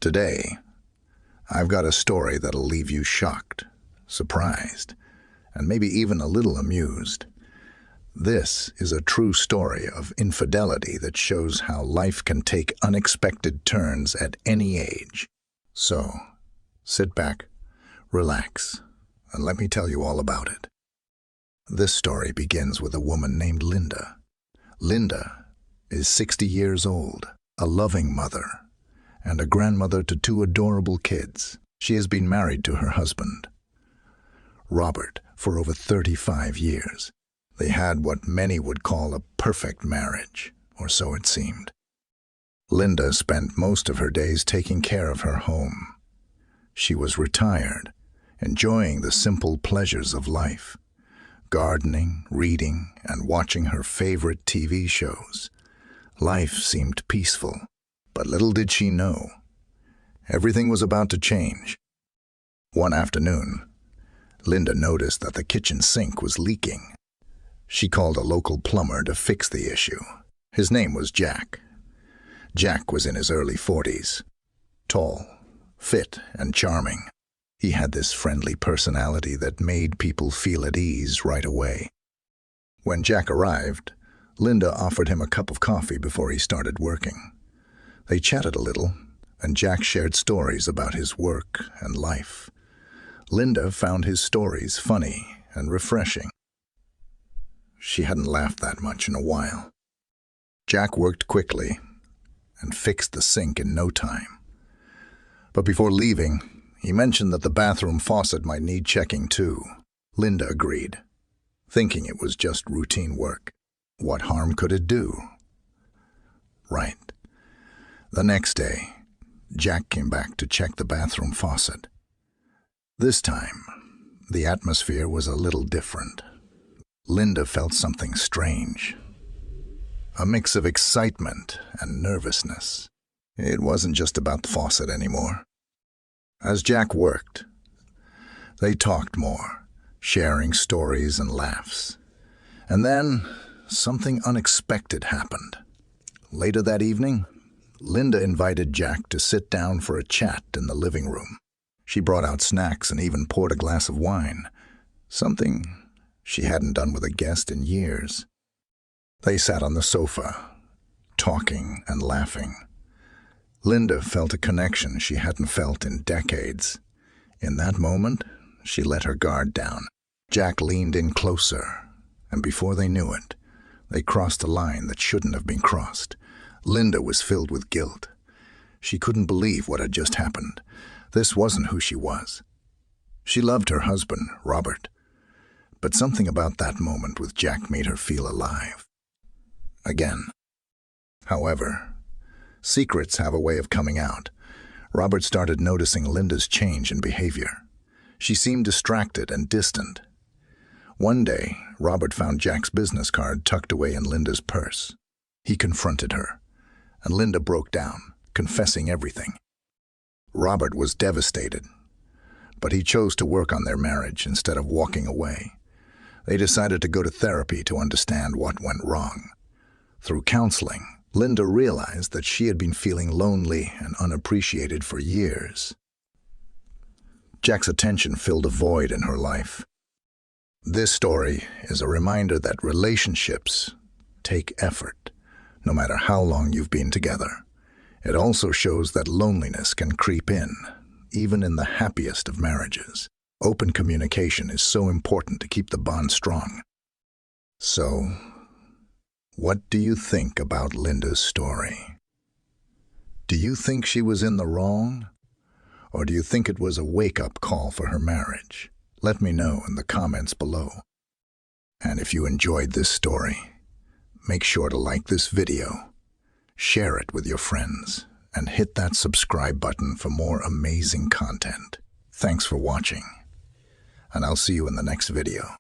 Today, I've got a story that'll leave you shocked, surprised, and maybe even a little amused. This is a true story of infidelity that shows how life can take unexpected turns at any age. So, sit back, relax, and let me tell you all about it. This story begins with a woman named Linda. Linda is 60 years old, a loving mother, and a grandmother to two adorable kids. She has been married to her husband, Robert, for over 35 years. They had what many would call a perfect marriage, or so it seemed. Linda spent most of her days taking care of her home. She was retired, enjoying the simple pleasures of life, gardening, reading, and watching her favorite TV shows. Life seemed peaceful, but little did she know, everything was about to change. One afternoon, Linda noticed that the kitchen sink was leaking. She called a local plumber to fix the issue. His name was Jack. Jack was in his early 40s, tall, fit, and charming. He had this friendly personality that made people feel at ease right away. When Jack arrived, Linda offered him a cup of coffee before he started working. They chatted a little, and Jack shared stories about his work and life. Linda found his stories funny and refreshing. She hadn't laughed that much in a while. Jack worked quickly and fixed the sink in no time. But before leaving, he mentioned that the bathroom faucet might need checking too. Linda agreed, thinking it was just routine work. What harm could it do? Right. The next day, Jack came back to check the bathroom faucet. This time, the atmosphere was a little different. Linda felt something strange, a mix of excitement and nervousness. It wasn't just about the faucet anymore. As Jack worked, they talked more, sharing stories and laughs. And then, something unexpected happened. Later that evening, Linda invited Jack to sit down for a chat in the living room. She brought out snacks and even poured a glass of wine, something she hadn't done with a guest in years. They sat on the sofa, talking and laughing. Linda felt a connection she hadn't felt in decades. In that moment, she let her guard down. Jack leaned in closer, and before they knew it, they crossed a line that shouldn't have been crossed. Linda was filled with guilt. She couldn't believe what had just happened. This wasn't who she was. She loved her husband, Robert, but something about that moment with Jack made her feel alive again. However, secrets have a way of coming out. Robert started noticing Linda's change in behavior. She seemed distracted and distant. One day, Robert found Jack's business card tucked away in Linda's purse. He confronted her, and Linda broke down, confessing everything. Robert was devastated, but he chose to work on their marriage instead of walking away. They decided to go to therapy to understand what went wrong. Through counseling, Linda realized that she had been feeling lonely and unappreciated for years. Jack's attention filled a void in her life. This story is a reminder that relationships take effort, no matter how long you've been together. It also shows that loneliness can creep in, even in the happiest of marriages. Open communication is so important to keep the bond strong. So, what do you think about Linda's story? Do you think she was in the wrong? Or do you think it was a wake-up call for her marriage? Let me know in the comments below. And if you enjoyed this story, make sure to like this video, share it with your friends, and hit that subscribe button for more amazing content. Thanks for watching, and I'll see you in the next video.